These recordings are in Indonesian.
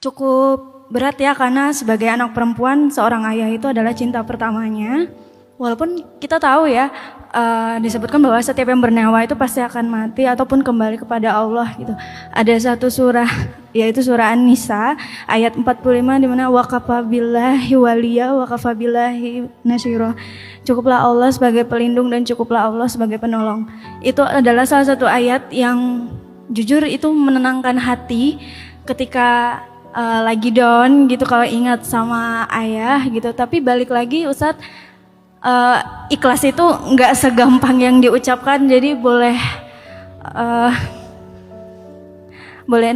Cukup berat ya, karena sebagai anak perempuan seorang ayah itu adalah cinta pertamanya. Walaupun kita tahu ya, disebutkan bahwa setiap yang bernyawa itu pasti akan mati ataupun kembali kepada Allah gitu. Ada satu surah, yaitu surah An-Nisa ayat 45, di mana waqafa billahi waliya waqafa billahi nasyira. Cukuplah Allah sebagai pelindung dan cukuplah Allah sebagai penolong. Itu adalah salah satu ayat yang jujur itu menenangkan hati ketika lagi down gitu, kalau ingat sama ayah gitu. Tapi balik lagi Ustadz, ikhlas itu nggak segampang yang diucapkan. Jadi boleh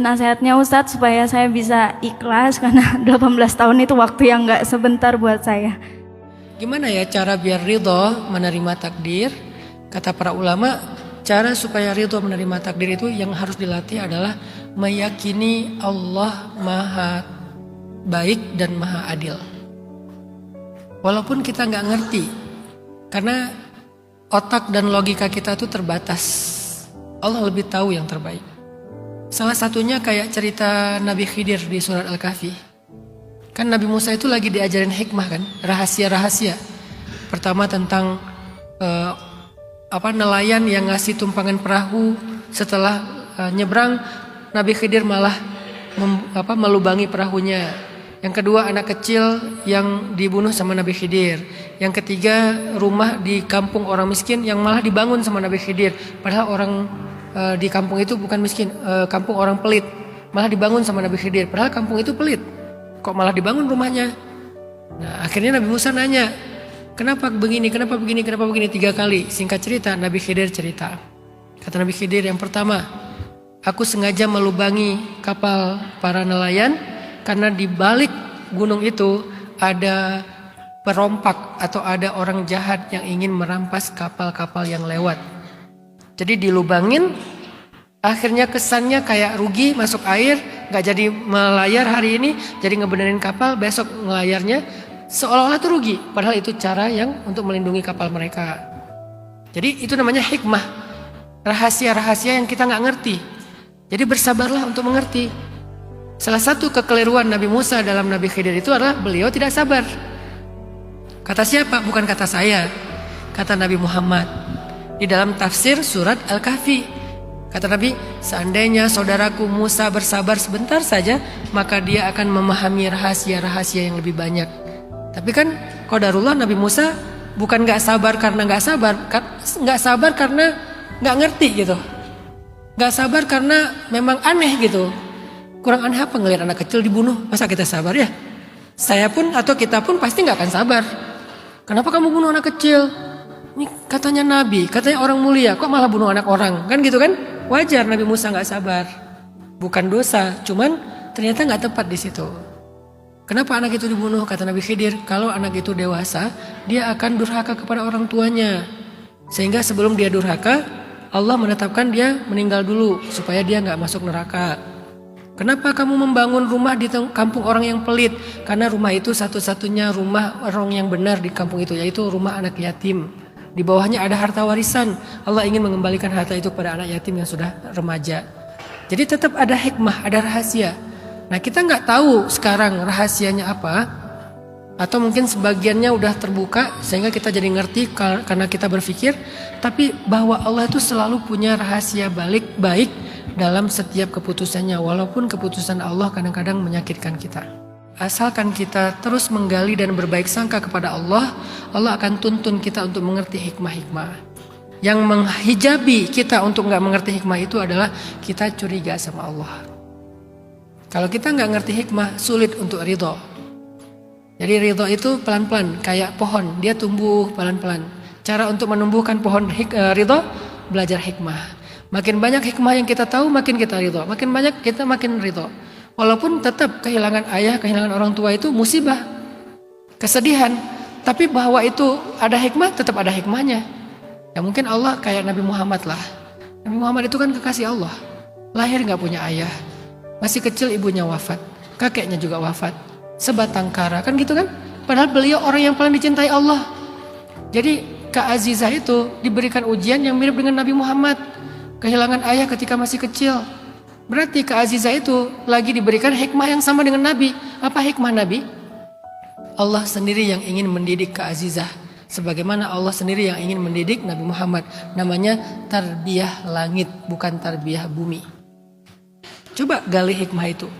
nasihatnya Ustadz supaya saya bisa ikhlas, karena 18 tahun itu waktu yang nggak sebentar buat saya. Gimana ya cara biar ridho menerima takdir? Kata para ulama, cara supaya ridho menerima takdir itu yang harus dilatih adalah meyakini Allah maha baik dan maha adil. Walaupun kita nggak ngerti, karena otak dan logika kita itu terbatas. Allah lebih tahu yang terbaik. Salah satunya kayak cerita Nabi Khidir di surat Al-Kahfi. Kan Nabi Musa itu lagi diajarin hikmah kan, rahasia-rahasia. Pertama tentang nelayan yang ngasih tumpangan perahu, setelah nyebrang Nabi Khidir malah melubangi perahunya. Yang kedua, anak kecil yang dibunuh sama Nabi Khidir. Yang ketiga, rumah di kampung orang miskin yang malah dibangun sama Nabi Khidir. Padahal orang di kampung itu bukan miskin, kampung orang pelit, malah dibangun sama Nabi Khidir. Padahal kampung itu pelit, kok malah dibangun rumahnya. Nah, akhirnya Nabi Musa nanya, kenapa begini, kenapa begini, kenapa begini, 3 kali. Singkat cerita, Nabi Khidir cerita. Kata Nabi Khidir, yang pertama, aku sengaja melubangi kapal para nelayan karena di balik gunung itu ada perompak atau ada orang jahat yang ingin merampas kapal-kapal yang lewat. Jadi dilubangin, akhirnya kesannya kayak rugi masuk air, gak jadi melayar hari ini, jadi ngebenerin kapal, besok ngelayarnya seolah-olah itu rugi. Padahal itu cara yang untuk melindungi kapal mereka. Jadi itu namanya hikmah, rahasia-rahasia yang kita gak ngerti. Jadi bersabarlah untuk mengerti. Salah satu kekeliruan Nabi Musa dalam Nabi Khidir itu adalah beliau tidak sabar. Kata siapa? Bukan kata saya, kata Nabi Muhammad di dalam tafsir surat Al-Kahfi. Kata Nabi, seandainya saudaraku Musa bersabar sebentar saja, maka dia akan memahami rahasia-rahasia yang lebih banyak. Tapi kan qadarullah, Nabi Musa bukan gak sabar karena gak sabar, gak sabar karena gak ngerti gitu, gak sabar karena memang aneh gitu. Kurang aneh apa ngelihat anak kecil dibunuh? Masa kita sabar ya? Saya pun atau kita pun pasti gak akan sabar. Kenapa kamu bunuh anak kecil? Ini katanya Nabi, katanya orang mulia, kok malah bunuh anak orang? Kan gitu kan? Wajar Nabi Musa gak sabar. Bukan dosa, cuman ternyata gak tepat di situ. Kenapa anak itu dibunuh? Kata Nabi Khidir, kalau anak itu dewasa, dia akan durhaka kepada orang tuanya. Sehingga sebelum dia durhaka, Allah menetapkan dia meninggal dulu supaya dia gak masuk neraka. Kenapa kamu membangun rumah di kampung orang yang pelit? Karena rumah itu satu-satunya rumah orang yang benar di kampung itu, yaitu rumah anak yatim. Di bawahnya ada harta warisan. Allah ingin mengembalikan harta itu pada anak yatim yang sudah remaja. Jadi tetap ada hikmah, ada rahasia. Nah, kita nggak tahu sekarang rahasianya apa, atau mungkin sebagiannya udah terbuka sehingga kita jadi ngerti karena kita berpikir. Tapi bahwa Allah itu selalu punya rahasia balik baik dalam setiap keputusannya, walaupun keputusan Allah kadang-kadang menyakitkan kita. Asalkan kita terus menggali dan berbaik sangka kepada Allah, Allah akan tuntun kita untuk mengerti hikmah-hikmah. Yang menghijabi kita untuk gak mengerti hikmah itu adalah kita curiga sama Allah. Kalau kita gak ngerti hikmah, sulit untuk ridho. Jadi ridho itu pelan-pelan, kayak pohon, dia tumbuh pelan-pelan. Cara untuk menumbuhkan pohon ridho, belajar hikmah. Makin banyak hikmah yang kita tahu, makin kita ridho. Makin banyak kita makin ridho. Walaupun tetap kehilangan ayah, kehilangan orang tua itu musibah, kesedihan. Tapi bahwa itu ada hikmah, tetap ada hikmahnya. Ya mungkin Allah kayak Nabi Muhammad lah. Nabi Muhammad itu kan kekasih Allah. Lahir gak punya ayah. Masih kecil ibunya wafat. Kakeknya juga wafat. Sebatang kara, kan gitu kan? Padahal beliau orang yang paling dicintai Allah. Jadi Kak Azizah itu diberikan ujian yang mirip dengan Nabi Muhammad. Kehilangan ayah ketika masih kecil. Berarti Kak Azizah itu lagi diberikan hikmah yang sama dengan Nabi. Apa hikmah Nabi? Allah sendiri yang ingin mendidik Kak Azizah. Sebagaimana Allah sendiri yang ingin mendidik Nabi Muhammad. Namanya tarbiyah langit, bukan tarbiyah bumi. Coba gali hikmah itu.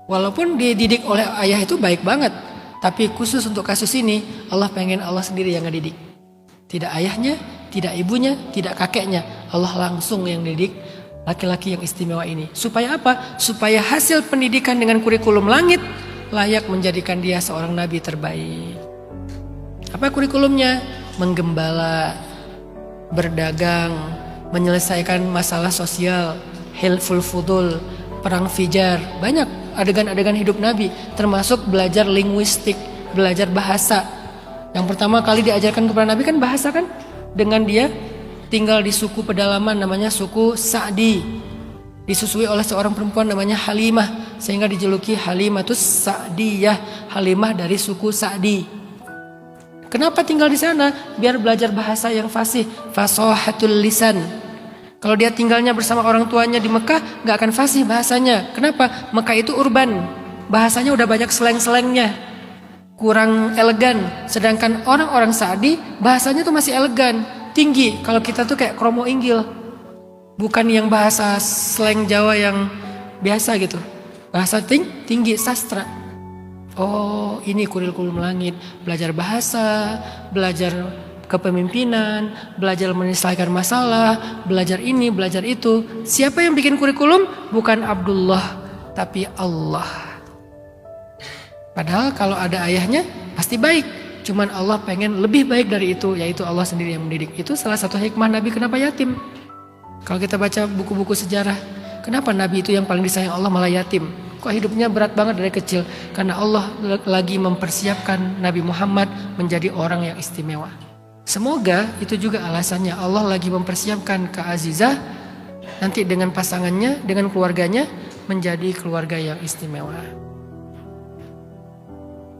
Walaupun dididik oleh ayah itu baik banget. Tapi khusus untuk kasus ini, Allah pengen Allah sendiri yang ngedidik. Tidak ayahnya, tidak ibunya, tidak kakeknya. Allah langsung yang didik laki-laki yang istimewa ini. Supaya apa? Supaya hasil pendidikan dengan kurikulum langit layak menjadikan dia seorang nabi terbaik. Apa kurikulumnya? Menggembala, berdagang, menyelesaikan masalah sosial, hilful fudul, perang fijar. Banyak adegan-adegan hidup Nabi, termasuk belajar linguistik, belajar bahasa. Yang pertama kali diajarkan kepada Nabi kan bahasa kan? Dengan dia tinggal di suku pedalaman namanya suku Sa'di. Disusui oleh seorang perempuan namanya Halimah, sehingga dijuluki Halimatus Sa'diyah, Halimah dari suku Sa'di. Kenapa tinggal di sana? Biar belajar bahasa yang fasih, fasahatul lisan. Kalau dia tinggalnya bersama orang tuanya di Mekah, gak akan fasih bahasanya. Kenapa? Mekah itu urban, bahasanya udah banyak slang-slangnya, kurang elegan. Sedangkan orang-orang Sa'di bahasanya tuh masih elegan, tinggi. Kalau kita tuh kayak kromo inggil, bukan yang bahasa slang Jawa yang biasa gitu. Bahasa tinggi, sastra. Oh, ini kurikulum langit. Belajar bahasa, belajar kepemimpinan, belajar menyelesaikan masalah, belajar ini, belajar itu. Siapa yang bikin kurikulum? Bukan Abdullah, tapi Allah. Padahal kalau ada ayahnya pasti baik. Cuman Allah pengen lebih baik dari itu, yaitu Allah sendiri yang mendidik. Itu salah satu hikmah Nabi kenapa yatim. Kalau kita baca buku-buku sejarah, kenapa Nabi itu yang paling disayang Allah malah yatim? Kok hidupnya berat banget dari kecil? Karena Allah lagi mempersiapkan Nabi Muhammad menjadi orang yang istimewa. Semoga itu juga alasannya Allah lagi mempersiapkan Kak Azizah nanti dengan pasangannya, dengan keluarganya menjadi keluarga yang istimewa.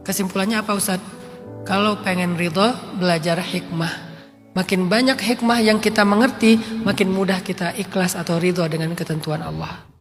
Kesimpulannya apa Ustadz? Kalau pengen ridho, belajar hikmah. Makin banyak hikmah yang kita mengerti, makin mudah kita ikhlas atau ridho dengan ketentuan Allah.